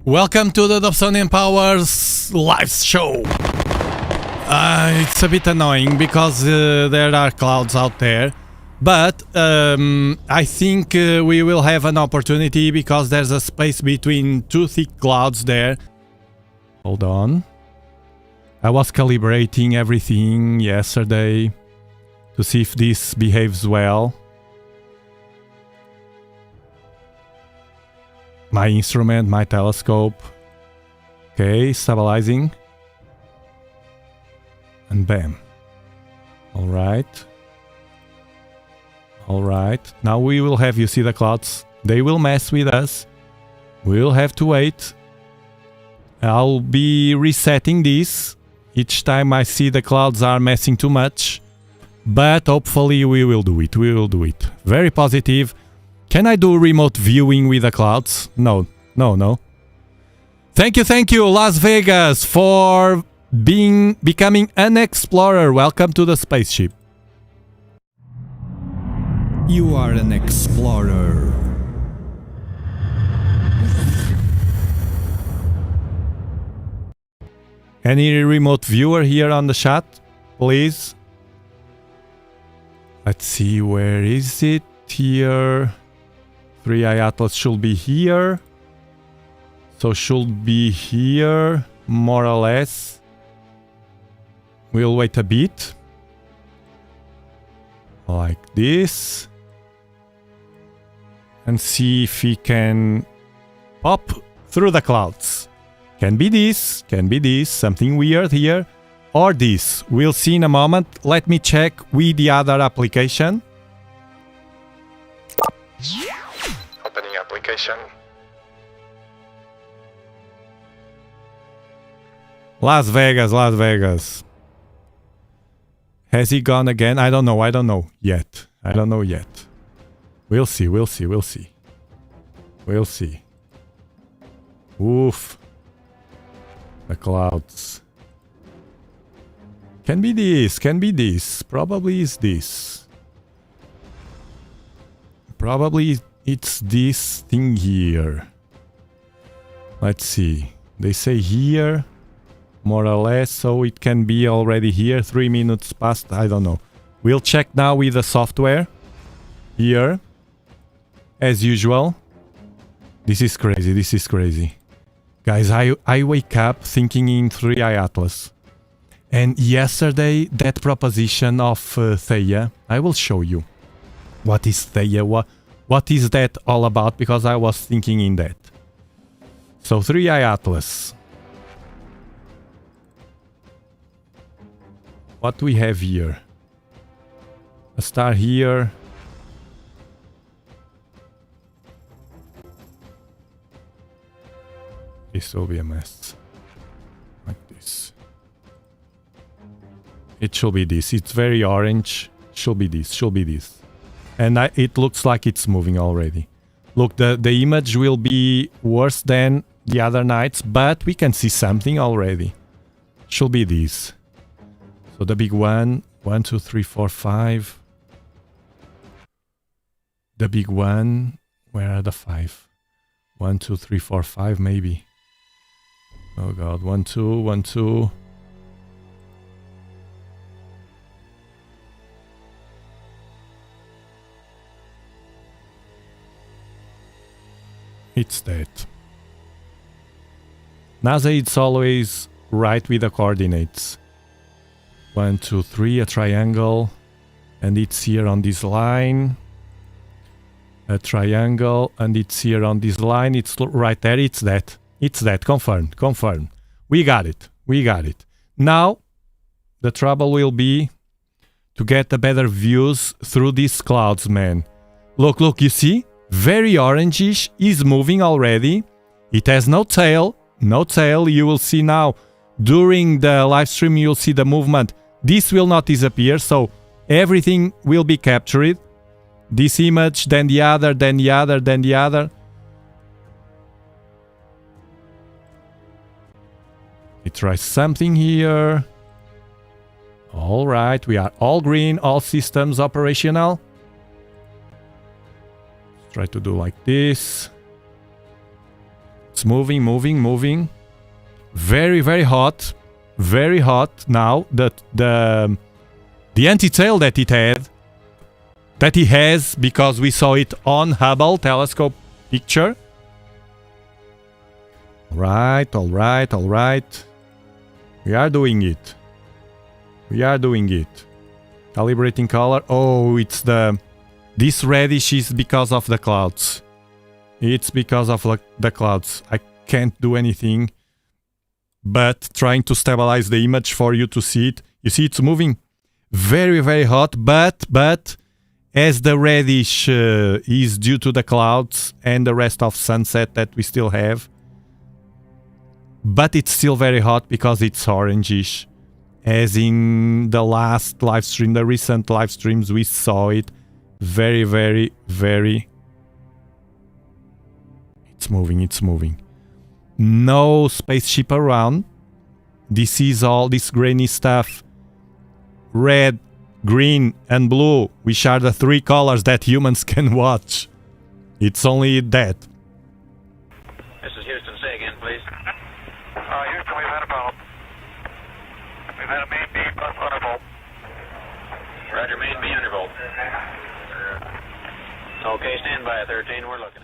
Welcome to the Dobsonian Powers live show. It's a bit annoying because there are clouds out there, but I think we will have an opportunity because there's a space between two thick clouds there. Hold on. I was calibrating everything yesterday to see if this behaves well. My instrument, my telescope. Okay, stabilizing. And bam. Alright. Alright. Now we will have, you see the clouds? They will mess with us. We'll have to wait. I'll be resetting this each time I see the clouds are messing too much. But hopefully we will do it. We will do it. Very positive. Can I do remote viewing with the clouds? No. Thank you, Las Vegas, for becoming an explorer. Welcome to the spaceship. You are an explorer. Any remote viewer here on the chat, please? Let's see, where is it? Here. 3i Atlas should be here. So should be here, more or less. We'll wait a bit. Like this. And see if we can pop through the clouds. Can be this, something weird here. Or this, we'll see in a moment. Let me check with the other application. Opening application. Las Vegas. Has he gone again? I don't know yet. We'll see. Oof. The clouds. Can be this. Probably is this. Probably it's this thing here. Let's see. They say here, more or less, so it can be already here. 3 minutes past, I don't know. We'll check now with the software. Here. As usual. This is crazy. Guys, I wake up thinking in 3i Atlas. And yesterday, that proposition of Theia, I will show you. What is Theia? What is that all about? Because I was thinking in that. So 3i Atlas. What do we have here? A star here. This will be a mess. Like this. It should be this. It's very orange. Should be this. And it looks like it's moving already. Look, the image will be worse than the other nights, but we can see something already. Should be this. So the big one. 1, 2, 3, 4, 5. The big one. Where are the 5? 1, 2, 3, 4, 5 maybe. Oh god. 1, 2, 1, 2. It's that. NASA, it's always right with the coordinates. 1, 2, 3, a triangle. And it's here on this line. A triangle. And it's here on this line. It's right there. It's that. Confirmed. We got it. Now, the trouble will be to get the better views through these clouds, man. Look, you see? Very orangish, is moving already. It has no tail. You will see now. During the live stream, you'll see the movement. This will not disappear, so everything will be captured. This image, then the other. We try something here. Alright, we are all green, all systems operational. Try to do like this. It's moving, moving, moving. Very, very hot. Very hot now. The anti-tail that it had, that he has, because we saw it on Hubble telescope picture. Right, all right, all right. We are doing it. We are doing it. Calibrating color. Oh, it's this reddish is because of the clouds. It's because of the clouds. I can't do anything but trying to stabilize the image for you to see it. You see it's moving very, very hot, but as the reddish is due to the clouds and the rest of sunset that we still have, but it's still very hot because it's orangish. As in the last live stream, the recent live streams, we saw it very, very, very... It's moving, it's moving. No spaceship around. This is all this grainy stuff. Red, green, and blue, which are the three colors that humans can watch. It's only that. This is Houston. Say again, please. Houston, we've had a problem. We've had a main B plus undervolt. Roger, main B undervolt. Okay, stand by 13. We're looking.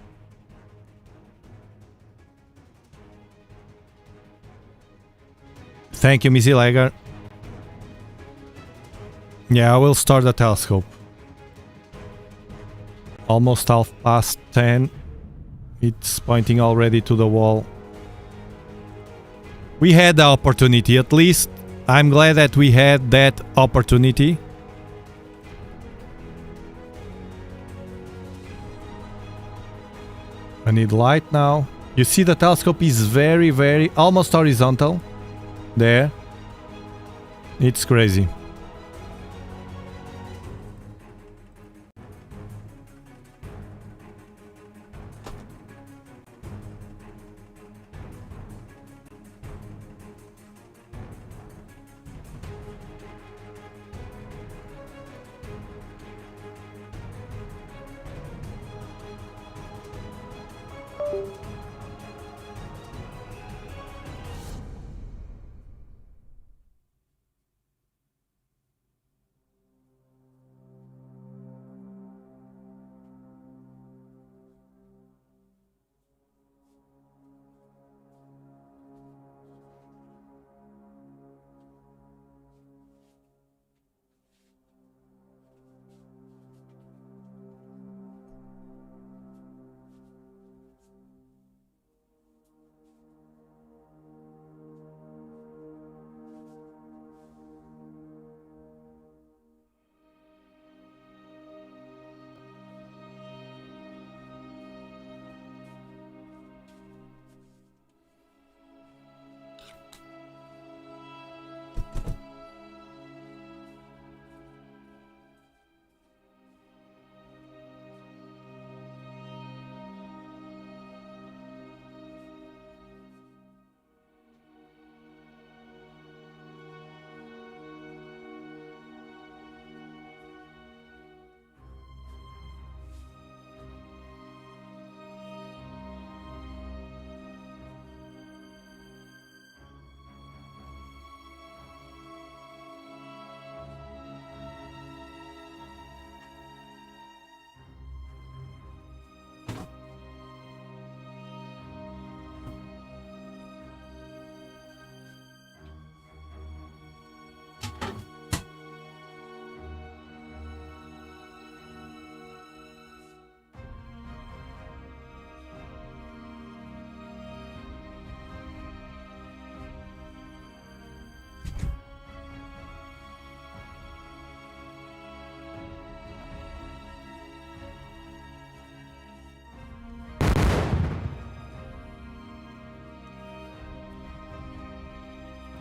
Thank you, Missy Lager. Yeah, I will start the telescope. Almost 10:30. It's pointing already to the wall. We had the opportunity, at least. I'm glad that we had that opportunity. I need light now. You see the telescope is very, very almost horizontal. There. It's crazy.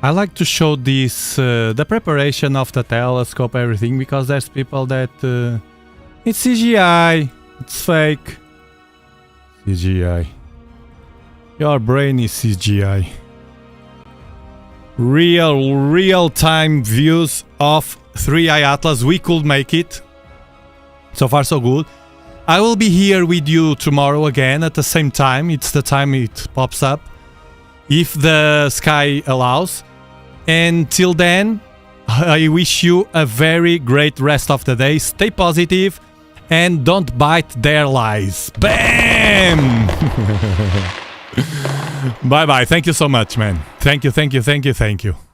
I like to show this, the preparation of the telescope, everything, because there's people that it's CGI, it's fake. CGI. Your brain is CGI. Real-time views of 3i Atlas. We could make it. So far so good. I will be here with you tomorrow again at the same time. It's the time it pops up, if the sky allows. And till then, I wish you a very great rest of the day. Stay positive and don't bite their lies. Bam! Bye bye. Thank you so much, man. Thank you, thank you, thank you, thank you.